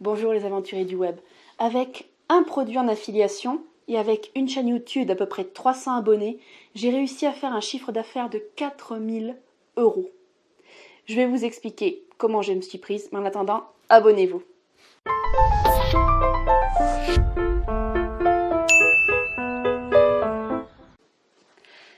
Bonjour les aventuriers du web. Avec un produit en affiliation et avec une chaîne YouTube d'à peu près 300 abonnés, j'ai réussi à faire un chiffre d'affaires de 4000 €. Je vais vous expliquer comment je me suis prise, mais en attendant, abonnez-vous.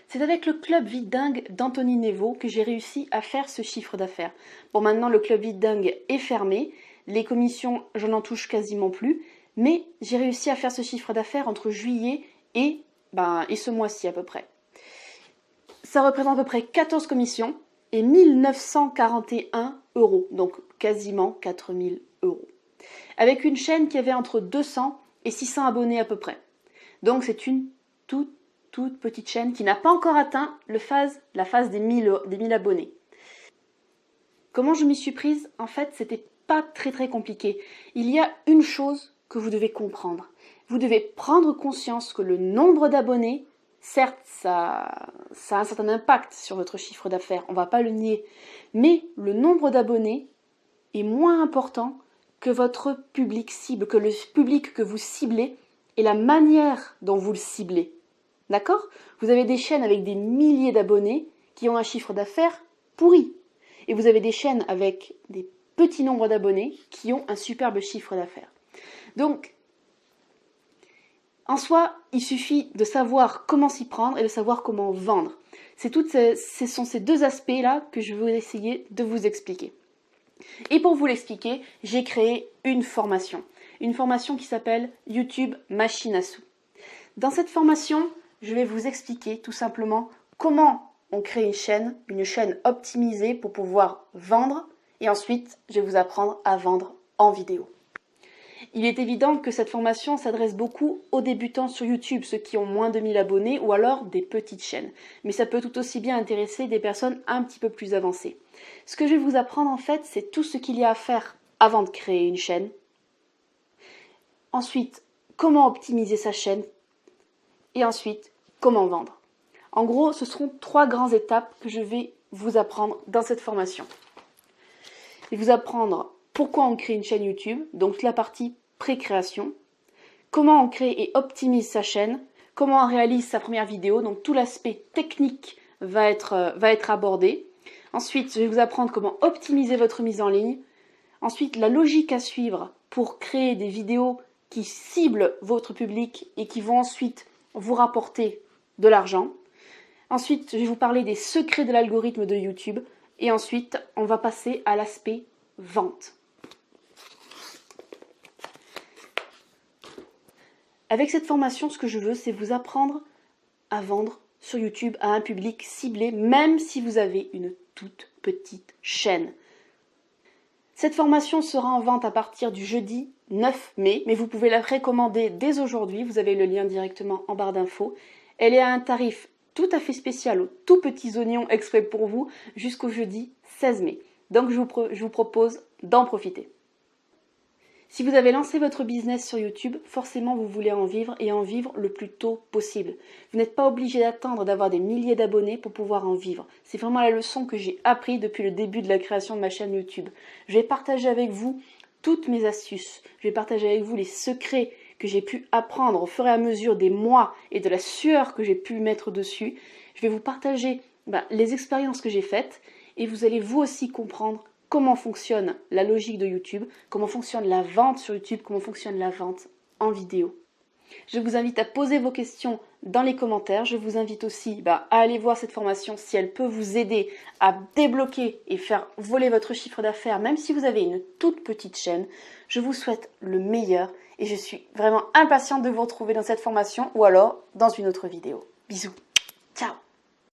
C'est avec le club Vite Dingue d'Anthony Nevo que j'ai réussi à faire ce chiffre d'affaires. Bon, maintenant le club Vite Dingue est fermé, les commissions, je n'en touche quasiment plus, mais j'ai réussi à faire ce chiffre d'affaires entre juillet et ce mois-ci à peu près. Ça représente à peu près 14 commissions et 1941 €, donc quasiment 4000 €. Avec une chaîne qui avait entre 200 et 600 abonnés à peu près. Donc c'est une toute petite chaîne qui n'a pas encore atteint la phase des 1000 abonnés. Comment je m'y suis prise? En fait, c'était pas très compliqué. Il y a une chose que vous devez comprendre. Vous devez prendre conscience que le nombre d'abonnés, certes, ça a un certain impact sur votre chiffre d'affaires, on va pas le nier, mais le nombre d'abonnés est moins important que votre public cible, que le public que vous ciblez et la manière dont vous le ciblez. D'accord? Vous avez des chaînes avec des milliers d'abonnés qui ont un chiffre d'affaires pourri. Et vous avez des chaînes avec des petits nombres d'abonnés qui ont un superbe chiffre d'affaires. Donc, en soi, il suffit de savoir comment s'y prendre et de savoir comment vendre. Ce sont ces deux aspects-là que je vais essayer de vous expliquer. Et pour vous l'expliquer, j'ai créé une formation qui s'appelle YouTube Machine à sous. Dans cette formation, je vais vous expliquer tout simplement comment on crée une chaîne optimisée pour pouvoir vendre, et ensuite je vais vous apprendre à vendre en vidéo. Il est évident que cette formation s'adresse beaucoup aux débutants sur YouTube, ceux qui ont moins de 1000 abonnés ou alors des petites chaînes. Mais ça peut tout aussi bien intéresser des personnes un petit peu plus avancées. Ce que je vais vous apprendre en fait, c'est tout ce qu'il y a à faire avant de créer une chaîne. Ensuite, comment optimiser sa chaîne. Et ensuite, comment vendre. En gros, ce seront 3 grandes étapes que je vais vous apprendre dans cette formation. Je vais vous apprendre pourquoi on crée une chaîne YouTube, donc la partie pré-création, comment on crée et optimise sa chaîne, comment on réalise sa première vidéo, donc tout l'aspect technique va être abordé. Ensuite, je vais vous apprendre comment optimiser votre mise en ligne. Ensuite, la logique à suivre pour créer des vidéos qui ciblent votre public et qui vont ensuite vous rapporter de l'argent. Ensuite, je vais vous parler des secrets de l'algorithme de YouTube. Et ensuite, on va passer à l'aspect vente. Avec cette formation, ce que je veux, c'est vous apprendre à vendre sur YouTube à un public ciblé, même si vous avez une toute petite chaîne. Cette formation sera en vente à partir du jeudi 9 mai, mais vous pouvez la précommander dès aujourd'hui. Vous avez le lien directement en barre d'infos. Elle est à un tarif tout à fait spécial aux tout petits oignons exprès pour vous jusqu'au jeudi 16 mai. Donc je vous propose d'en profiter. Si vous avez lancé votre business sur YouTube, forcément vous voulez en vivre et en vivre le plus tôt possible. Vous n'êtes pas obligé d'attendre d'avoir des milliers d'abonnés pour pouvoir en vivre. C'est vraiment la leçon que j'ai appris depuis le début de la création de ma chaîne YouTube. Je vais partager avec vous toutes mes astuces. Je vais partager avec vous les secrets que j'ai pu apprendre au fur et à mesure des mois et de la sueur que j'ai pu mettre dessus. Je vais vous partager les expériences que j'ai faites et vous allez vous aussi comprendre comment fonctionne la logique de YouTube, comment fonctionne la vente sur YouTube, comment fonctionne la vente en vidéo. Je vous invite à poser vos questions dans les commentaires. Je vous invite aussi à aller voir cette formation si elle peut vous aider à débloquer et faire voler votre chiffre d'affaires, même si vous avez une toute petite chaîne. Je vous souhaite le meilleur et je suis vraiment impatiente de vous retrouver dans cette formation ou alors dans une autre vidéo. Bisous, ciao!